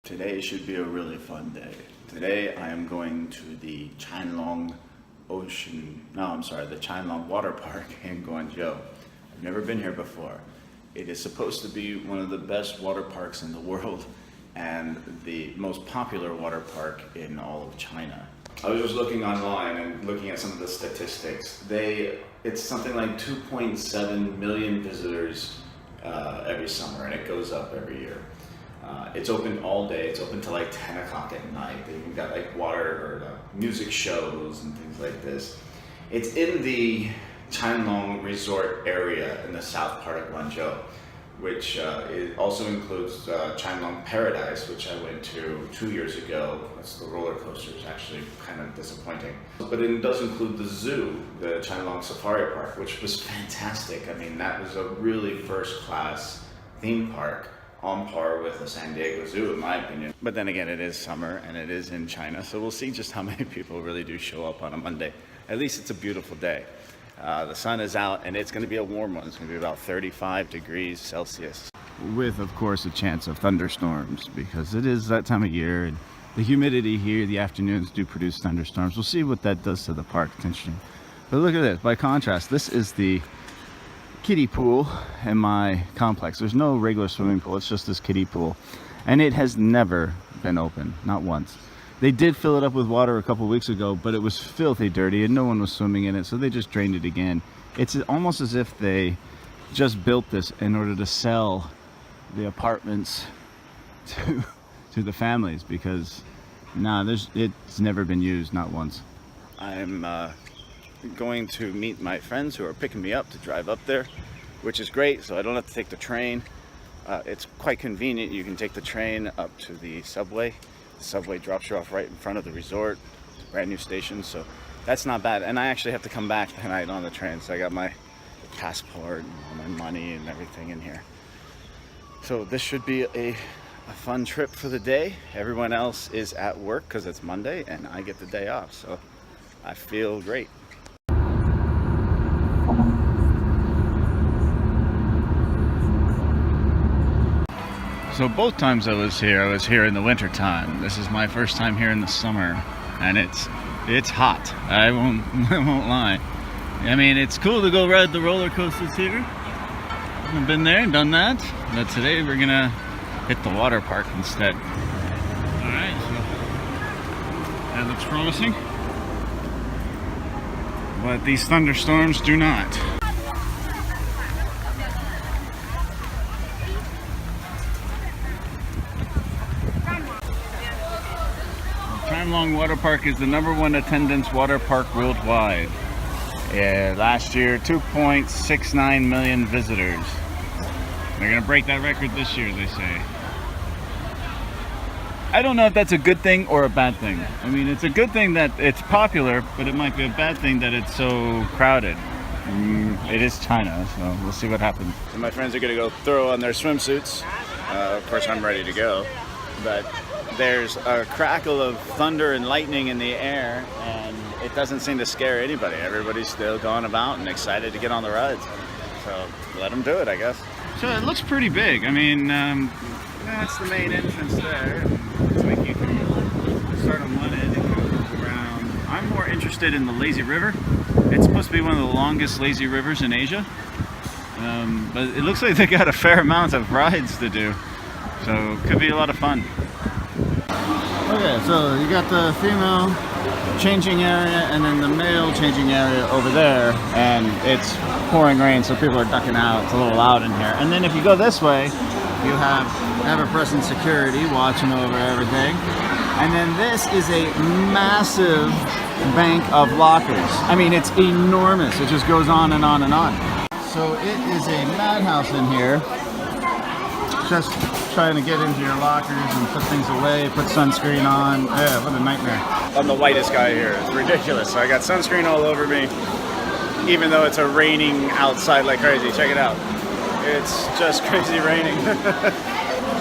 Today should be a really fun day. Today I am going to the Chimelong Water Park in Guangzhou. I've never been here before. It is supposed to be one of the best water parks in the world and the most popular water park in all of China. I was just looking online and looking at some of the statistics. It's something like 2.7 million visitors every summer, and it goes up every year. It's open all day. It's open till like 10 o'clock at night. They even got like water or music shows and things like this. It's in the Chimelong Resort area in the south part of Guangzhou, which it also includes Chimelong Paradise, which I went to 2 years ago. That's the roller coaster. It's actually kind of disappointing. But it does include the zoo, the Chimelong Safari Park, which was fantastic. I mean, that was a really first-class theme park, on par with the San Diego Zoo, in my opinion. But then again, it is summer and it is in China, so we'll see just how many people really do show up on a Monday. At least it's a beautiful day. The sun is out and it's going to be a warm one. It's going to be about 35 degrees Celsius. With, of course, a chance of thunderstorms, because it is that time of year and the humidity here, the afternoons do produce thunderstorms. We'll see what that does to the park. It's interesting. But look at this. By contrast, this is the kiddie pool in my complex. There's no regular swimming pool, it's just this kiddie pool, and it has never been open, not once. They did fill it up with water a couple weeks ago, but it was filthy dirty and no one was swimming in it, so they just drained it again. It's almost as if they just built this in order to sell the apartments to the families, because it's never been used, not once. I'm going to meet my friends who are picking me up to drive up there, which is great, so I don't have to take the train. It's quite convenient. You can take the train up to the subway. The subway drops you off right in front of the resort. It's a brand new station, so that's not bad. And I actually have to come back tonight on the train, so I got my passport and all my money and everything in here. So this should be a fun trip for the day. Everyone else is at work because it's Monday and I get the day off, so I feel great. So both times I was here in the winter time. This is my first time here in the summer, and it's hot. I won't lie. I mean, it's cool to go ride the roller coasters here. I've been there and done that, but today we're gonna hit the water park instead. All right, so that looks promising, but these thunderstorms do not. Chimelong Water Park is the #1 attendance water park worldwide. Last year, 2.69 million visitors. They're gonna break that record this year, they say. I don't know if that's a good thing or a bad thing. I mean, it's a good thing that it's popular, but it might be a bad thing that it's so crowded. It is China, so we'll see what happens. So my friends are gonna go throw on their swimsuits. Of course, I'm ready to go, but there's a crackle of thunder and lightning in the air, and it doesn't seem to scare anybody. Everybody's still going about and excited to get on the rides. So let them do it, I guess. So it looks pretty big. I mean, that's the main entrance there. It's like you can start on one end and go around. I'm more interested in the lazy river. It's supposed to be one of the longest lazy rivers in Asia. But it looks like they got a fair amount of rides to do. So it could be a lot of fun. Okay, so you got the female changing area and then the male changing area over there, and it's pouring rain, so people are ducking out. It's a little loud in here. And then if you go this way, you have ever-present security watching over everything. And then this is a massive bank of lockers. I mean, it's enormous. It just goes on and on and on. So it is a madhouse in here. Just trying to get into your lockers and put things away, put sunscreen on. Yeah, what a nightmare. I'm the whitest guy here. It's ridiculous. So I got sunscreen all over me, even though it's raining outside like crazy. Check it out. It's just crazy raining.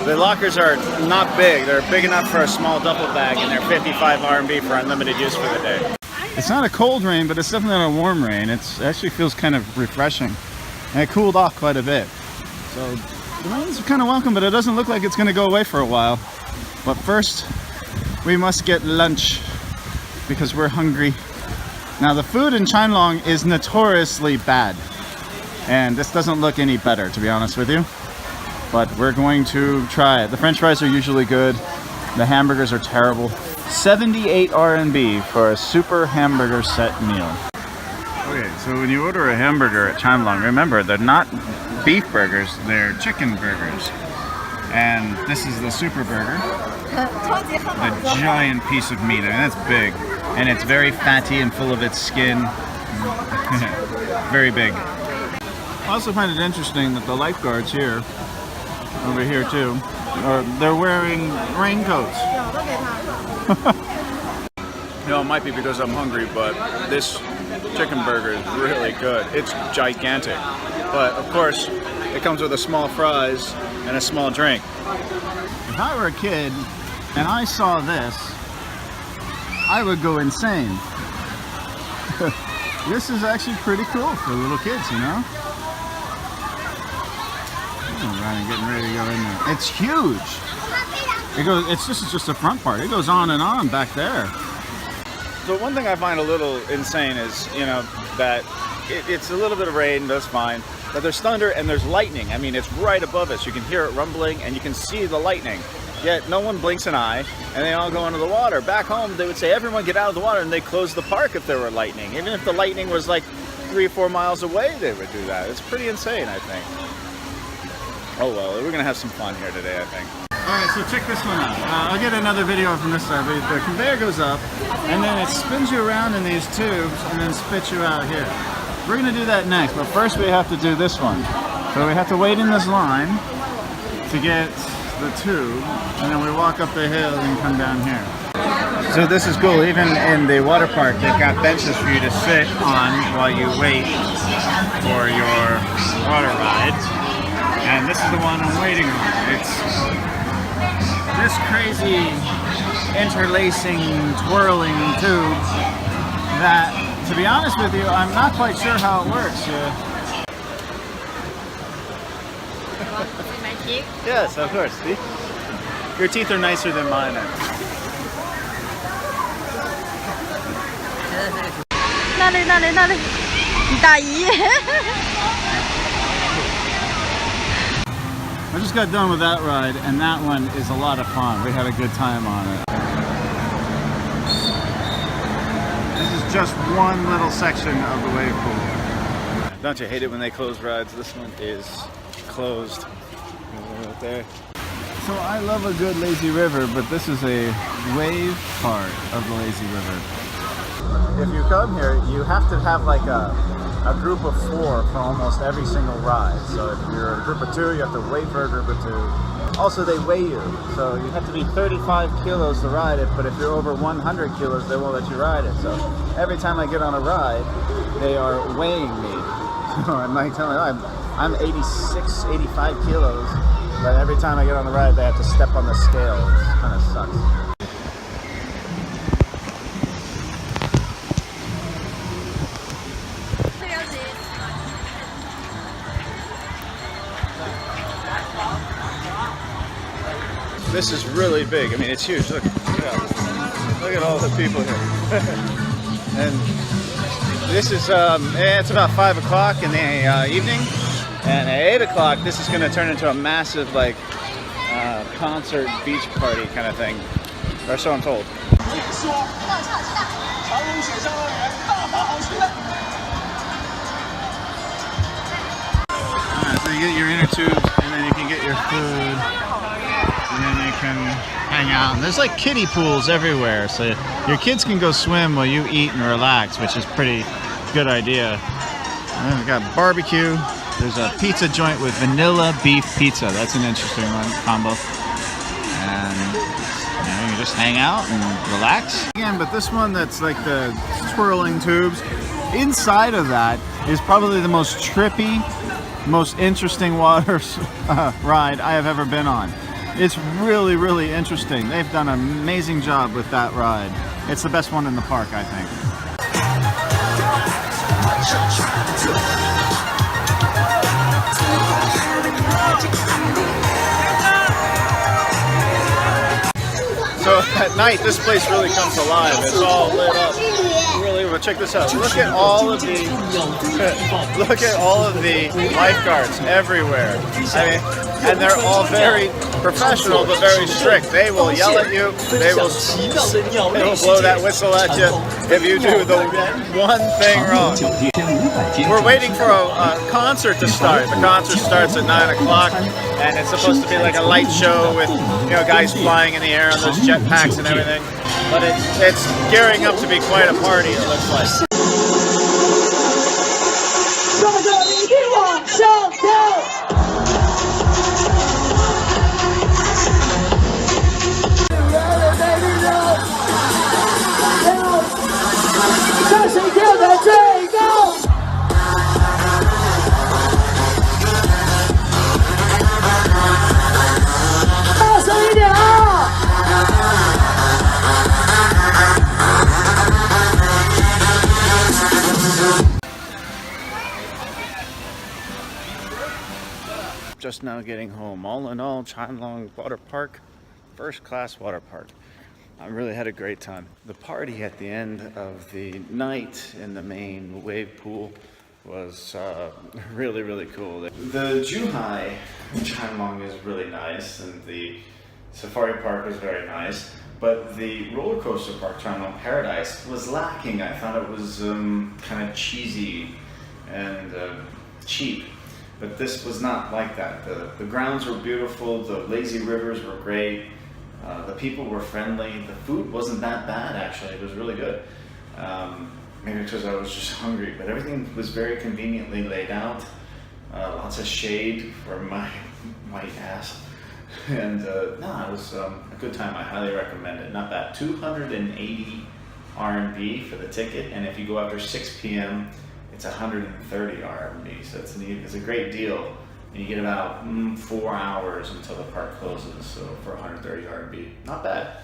The lockers are not big. They're big enough for a small duffel bag, and they're 55 RMB for unlimited use for the day. It's not a cold rain, but it's definitely not a warm rain. It actually feels kind of refreshing, and it cooled off quite a bit. So the rain's kind of welcome, but it doesn't look like it's going to go away for a while. But first, we must get lunch because we're hungry. Now the food in Chimelong is notoriously bad. And this doesn't look any better, to be honest with you. But we're going to try it. The French fries are usually good. The hamburgers are terrible. 78 RMB for a super hamburger set meal. Okay, so when you order a hamburger at Chimelong, remember they're not beef burgers, they're chicken burgers. And this is the super burger. The giant piece of meat, I mean that's big. And it's very fatty and full of its skin. Very big. I also find it interesting that the lifeguards here, over here too, they're wearing raincoats. You know, it might be because I'm hungry, but this chicken burger is really good. It's gigantic. But of course, it comes with a small fries and a small drink. If I were a kid and I saw this, I would go insane. This is actually pretty cool for little kids, you know? Oh, Ryan getting ready to go in there. It's huge. This is just the front part. It goes on and on back there. So one thing I find a little insane is, you know, that it's a little bit of rain, that's fine, but there's thunder and there's lightning. I mean, it's right above us. You can hear it rumbling and you can see the lightning. Yet no one blinks an eye and they all go into the water. Back home, they would say, everyone get out of the water, and they close the park if there were lightning. Even if the lightning was like 3 or 4 miles away, they would do that. It's pretty insane, I think. Oh well, we're gonna have some fun here today, I think. Alright, so check this one out. I'll get another video from this side. The conveyor goes up, and then it spins you around in these tubes, and then spits you out here. We're gonna do that next, but first we have to do this one. So we have to wait in this line to get the tube, and then we walk up the hill and come down here. So this is cool. Even in the water park, they've got benches for you to sit on while you wait for your water ride. And this is the one I'm waiting on. It's this crazy interlacing, twirling tube that, to be honest with you, I'm not quite sure how it works. My teeth? Yes, of course. See? Your teeth are nicer than mine.那里，你大姨。I just got done with that ride, and that one is a lot of fun. We had a good time on it. This is just one little section of the wave pool. Don't you hate it when they close rides? This one is closed. Right there. So I love a good lazy river, but this is a wave part of the lazy river. If you come here, you have to have like a group of 4 for almost every single ride. So if you're a group of 2, you have to wait for a group of 2. Also, they weigh you. So you have to be 35 kilos to ride it, but if you're over 100 kilos, they won't let you ride it. So every time I get on a ride, they are weighing me. So I'm like telling them, I'm 86, 85 kilos, but every time I get on the ride, they have to step on the scale. It kind of sucks. This is really big. I mean, it's huge. Look at all the people here. And this is, it's about 5 o'clock in the evening. And at 8 o'clock, this is going to turn into a massive, like, concert beach party kind of thing. Or so I'm told. So you get your inner tubes, and then you can get your food. And then you can hang out. And there's like kiddie pools everywhere, so your kids can go swim while you eat and relax, which is pretty good idea. And then we got barbecue. There's a pizza joint with vanilla beef pizza. That's an interesting one combo. And you know, you can just hang out and relax. Again, but this one that's like the twirling tubes, inside of that is probably the most trippy, most interesting water ride I have ever been on. It's really, really interesting. They've done an amazing job with that ride. It's the best one in the park, I think. at night, this place really comes alive. It's all lit up. Really, but check this out. Look at all of the lifeguards everywhere. I mean, and they're all very professional but very strict. They will yell at you. They will blow that whistle at you if you do the one thing wrong. We're waiting for a concert to start. The concert starts at 9 o'clock, and it's supposed to be like a light show with, you know, guys flying in the air on those jetpacks and everything. But it's gearing up to be quite a party, it looks like. Just now getting home. All in all, Chimelong Water Park, first class water park. I really had a great time. The party at the end of the night in the main wave pool was really, really cool. The Zhuhai in Chimelong is really nice, and the safari park was very nice, but the roller coaster park, Chimelong Paradise, was lacking. I thought it was kind of cheesy and cheap. But this was not like that. The grounds were beautiful, the lazy rivers were great, the people were friendly, the food wasn't that bad actually, it was really good. Maybe because I was just hungry, but everything was very conveniently laid out, lots of shade for my white ass. And no, it was a good time. I highly recommend it. Not bad. 280 RMB for the ticket, and if you go after 6 p.m., it's 130 RMB, so it's a great deal. And you get about 4 hours until the park closes, so for 130 RMB, not bad.